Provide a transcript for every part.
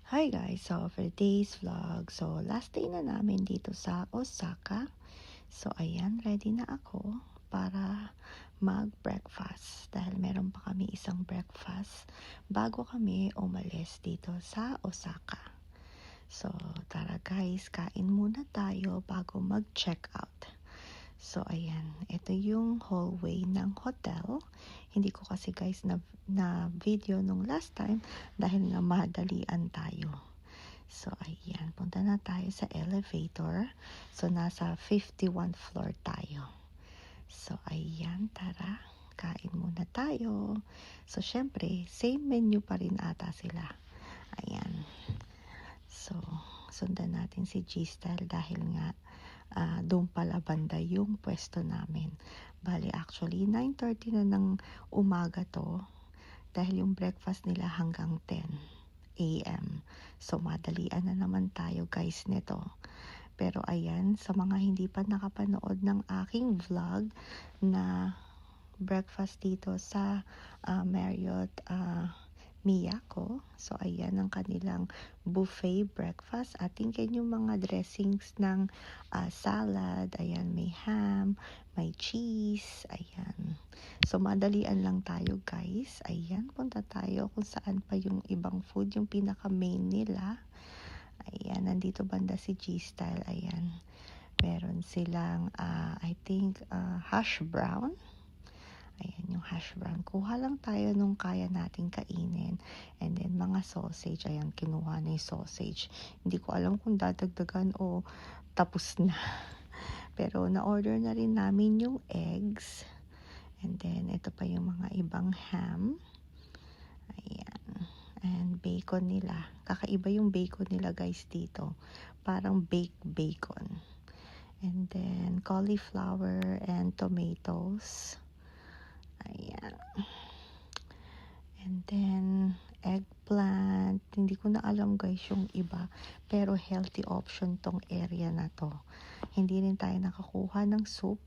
Hi guys! So for today's vlog, so last day na namin dito sa Osaka. So ayan, ready na ako para mag-breakfast dahil meron pa kami isang breakfast bago kami umalis dito sa Osaka. So tara guys, kain muna tayo bago mag-check out. So ayan, ito yung hallway ng hotel. Hindi ko kasi guys na video nung last time dahil nga madalian tayo. So ayan, punta na tayo sa elevator. So nasa 51 floor tayo. So ayan, tara, kain muna tayo. So syempre, same menu pa rin ata sila. Ayan. So sundan natin si G-Style dahil nga doon pala banda yung pwesto namin. Bali actually 9:30 na ng umaga to dahil yung breakfast nila hanggang 10 AM. So madalian na naman tayo guys nito. Pero ayan, sa mga hindi pa nakapanood ng aking vlog na breakfast dito sa Marriott Miyako. So ayan ang kanilang buffet breakfast. At tingnan yung mga dressings ng salad. Ayan, may ham, may cheese. Ayan. So madalian lang tayo guys. Ayan, punta tayo kung saan pa yung ibang food, yung pinaka main nila. Ayan, nandito banda si G-Style. Ayan, meron silang I think hash brown. Ayan yung hash brown. Kuha lang tayo nung kaya nating kainin. And then mga sausage. Ayan, kinuha na yung sausage. Hindi ko alam kung dadagdagan o tapos na. Pero na-order na rin namin yung eggs. And then ito pa yung mga ibang ham. Ayan. And bacon nila. Kakaiba yung bacon nila guys dito. Parang baked bacon. And then cauliflower and tomatoes. Ayan. And then eggplant. Hindi ko na alam guys yung iba. Pero healthy option tong area na to. Hindi rin tayo nakakuha ng soup.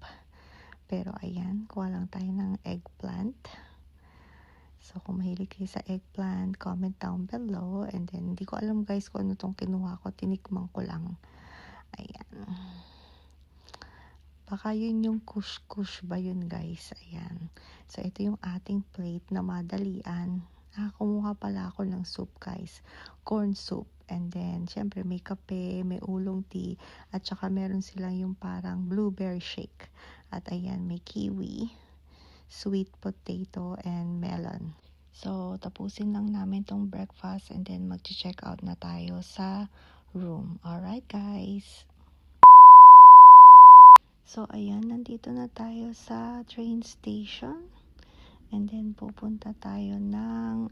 Pero ayan, kuha lang tayo ng eggplant. So kung mahilig kayo sa eggplant, comment down below. And then hindi ko alam guys kung ano tong kinuha ko. Tinikman ko lang. Ayan. Baka yun yung kush-kush ba yun guys. Ayan. So ito yung ating plate na madalian. Kumuha pala ako ng soup guys. Corn soup. And then syempre may kape, may oolong tea. At saka meron silang yung parang blueberry shake. At ayan, may kiwi, sweet potato, and melon. So tapusin lang namin tong breakfast. And then mag-check out na tayo sa room. Alright guys. So, ayan, nandito na tayo sa train station. And then, pupunta tayo ng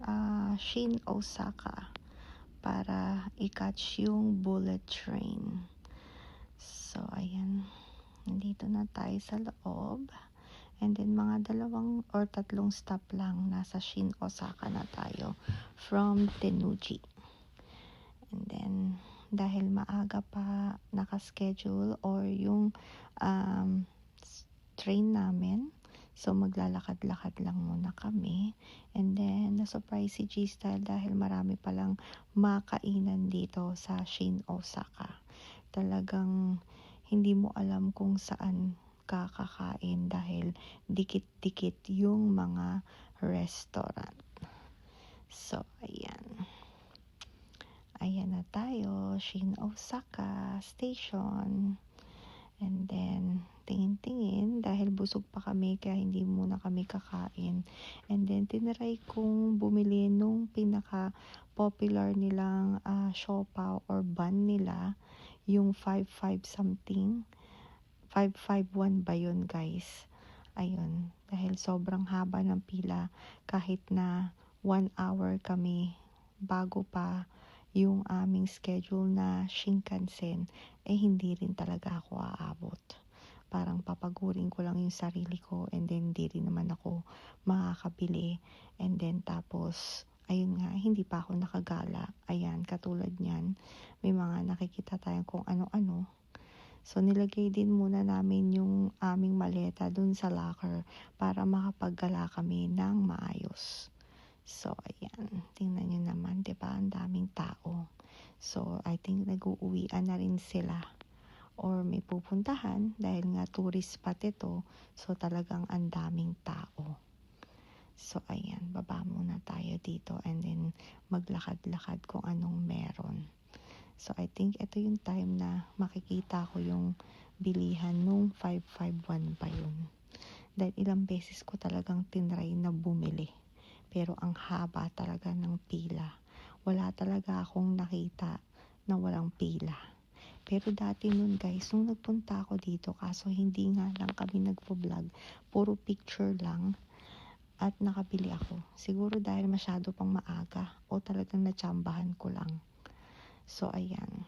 Shin Osaka para i-catch yung bullet train. So, ayan, nandito na tayo sa loob. And then, mga 2 or 3 stop lang, nasa Shin Osaka na tayo from Tenuji. And then, dahil maaga pa nakaschedule or yung train namin, so maglalakad-lakad lang muna kami. And then na-surprise si G-Style dahil marami palang makainan dito sa Shin Osaka. Talagang hindi mo alam kung saan kakakain dahil dikit-dikit yung mga restaurant. So ayan. Ayan na tayo, Shin Osaka Station. And then, tingin-tingin, dahil busog pa kami, kaya hindi muna kami kakain. And then, tinry kong bumili nung pinaka-popular nilang siopaw or bun nila, yung 5-5 something. 551 ba yun guys? Ayun, dahil sobrang haba ng pila, kahit na 1 hour kami bago pa yung aming schedule na Shinkansen, hindi rin talaga ako aabot. Parang papagurin ko lang yung sarili ko and then hindi rin naman ako makakabili. And then tapos, ayun nga, hindi pa ako nakagala. Ayan, katulad niyan, may mga nakikita tayong kung ano-ano. So nilagay din muna namin yung aming maleta dun sa locker para makapaggala kami ng maayos. So, ayan. Tingnan nyo naman, diba? Ang daming tao. So, I think nag-uuwian na rin sila or may pupuntahan dahil nga tourist spot ito. So, talagang ang daming tao. So, ayan, baba muna tayo dito and then maglakad-lakad kung anong meron. So, I think ito yung time na makikita ko yung bilihan nung 551 pa yun. Dahil ilang beses ko talagang tinry na bumili. Pero ang haba talaga ng pila. Wala talaga akong nakita na walang pila. Pero dati nun guys, nung nagpunta ako dito, kaso hindi nga lang kami nagpo-vlog, puro picture lang at nakabili ako. Siguro dahil masyado pang maaga o talagang natsambahan ko lang. So ayan.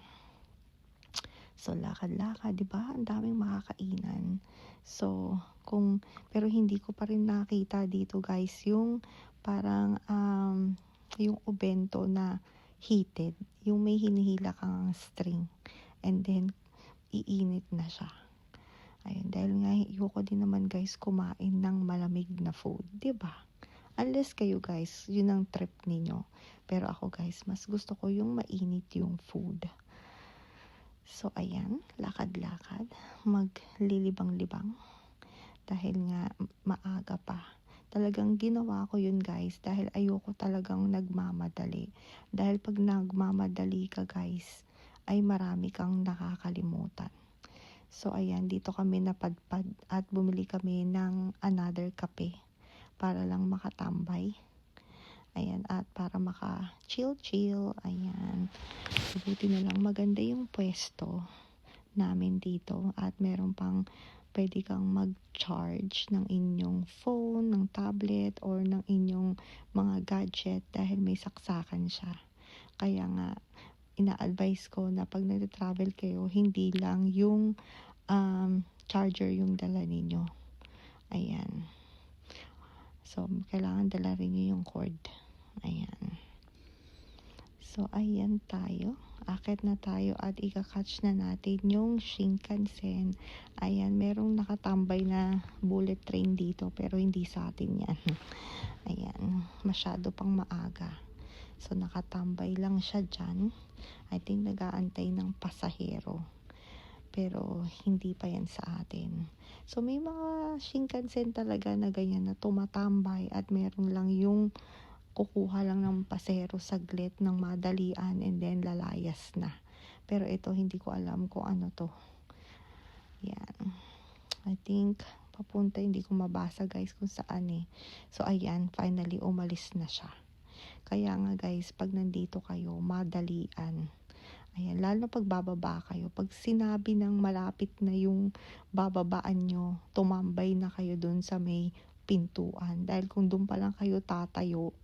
So lakad-lakad, 'di ba? Ang daming makakainan. So pero hindi ko pa rin nakita dito guys yung parang yung ubento na heated, yung may hinihila kang string and then iinit na siya. Ayun, dahil nga ayoko din naman guys kumain ng malamig na food, 'di ba? Unless kayo guys, yun ang trip ninyo. Pero ako guys, mas gusto ko yung mainit yung food. So ayan, lakad-lakad, maglilibang-libang dahil nga maaga pa. Talagang ginawa ko yun guys dahil ayoko talagang nagmamadali. Dahil pag nagmamadali ka guys, ay marami kang nakakalimutan. So ayan, dito kami napadpad at bumili kami ng another kape para lang makatambay. Ayan, at para maka-chill-chill. Ayan. Buti na lang maganda yung pwesto namin dito at meron pang pwede kang mag-charge ng inyong phone, ng tablet, or ng inyong mga gadget dahil may saksakan siya. Kaya nga, ina-advise ko na pag nag-travel kayo, hindi lang yung charger yung dala ninyo. Ayan. So, kailangan dala rin nyo yung cord. Ayan. So, ayan tayo. Akit na tayo at ika-catch na natin yung Shinkansen. Ayan, merong nakatambay na bullet train dito pero hindi sa atin yan. Ayan, masyado pang maaga. So, nakatambay lang siya dyan. I think nag-aantay ng pasahero. Pero hindi pa yan sa atin. So may mga Shinkansen talaga na ganyan na tumatambay at meron lang yung kukuha lang ng pasahero saglit ng madalian and then lalayas na. Pero ito hindi ko alam kung ano to. Yan. I think papunta, hindi ko mabasa guys kung saan eh. So ayan, finally umalis na siya. Kaya nga guys, pag nandito kayo, madalian. Ayan, lalo na pag bababa kayo. Pag sinabi ng malapit na yung bababaan nyo, tumambay na kayo dun sa may pintuan. Dahil kung dun pa lang kayo tatayo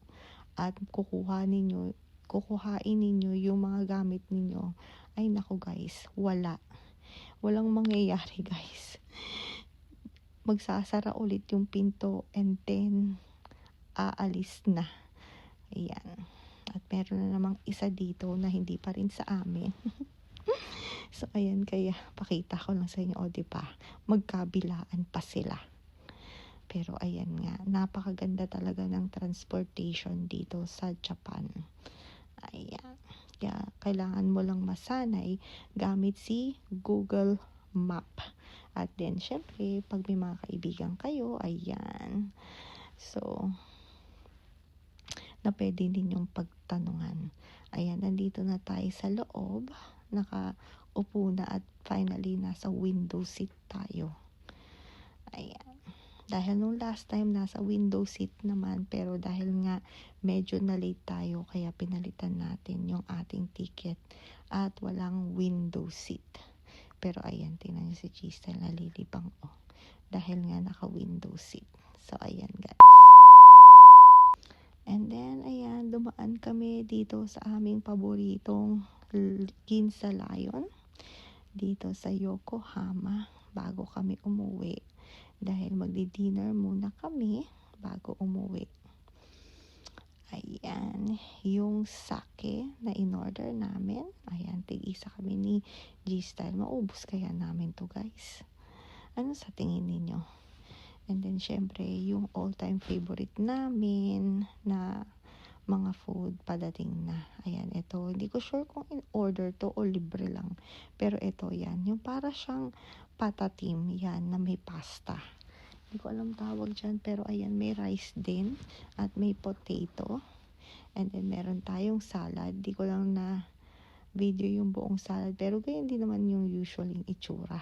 at kukuhain ninyo yung mga gamit ninyo, ay naku guys, walang mangyayari guys. Magsasara ulit yung pinto and then aalis na. Ayan. At meron na namang isa dito na hindi pa rin sa amin. So, ayan, kaya pakita ko lang sa inyo, o diba, magkabilaan pa sila. Pero, ayan nga, napakaganda talaga ng transportation dito sa Japan. Ayan. Kaya, kailangan mo lang masanay gamit si Google Map. At then, syempre, pag may mga kaibigan kayo, ayan. So, na pwede ninyong pagtanungan. Ayan, nandito na tayo sa loob. Nakaupo na at finally nasa window seat tayo. Ayan. Dahil nung last time nasa window seat naman, pero dahil nga medyo na late tayo, kaya pinalitan natin yung ating ticket at walang window seat. Pero ayan, tingnan nyo si Giselle nalilibang dahil nga naka window seat. So ayan guys. And then, ayan, dumaan kami dito sa aming paboritong Ginza Lion. Dito sa Yokohama, bago kami umuwi. Dahil magdi-dinner muna kami bago umuwi. Ayan, yung sake na in-order namin. Ayan, tig-isa kami ni G-Style. Maubos kaya namin to guys. Ano sa tingin ninyo? And then, syempre, yung all-time favorite namin na mga food padating na. Ayan, ito. Hindi ko sure kung in order to o libre lang. Pero ito, yan. Yung para siyang patatim, yan, na may pasta. Hindi ko alam tawag dyan, pero ayan, may rice din. At may potato. And then, meron tayong salad. Di ko lang na video yung buong salad. Pero ganyan din naman yung usual yung itsura.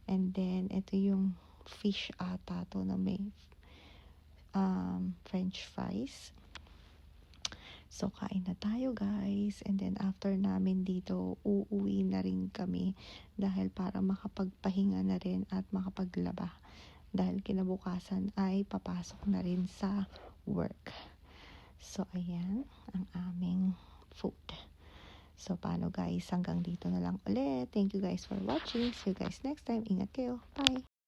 And then, ito yung fish ata to na may french fries. So, kain na tayo guys. And then, after namin dito, uuwi na rin kami dahil para makapagpahinga na rin at makapaglaba. Dahil kinabukasan ay papasok na rin sa work. So, ayan ang aming food. So, paano guys? Hanggang dito na lang ulit. Thank you guys for watching. See you guys next time. Ingat kayo. Bye!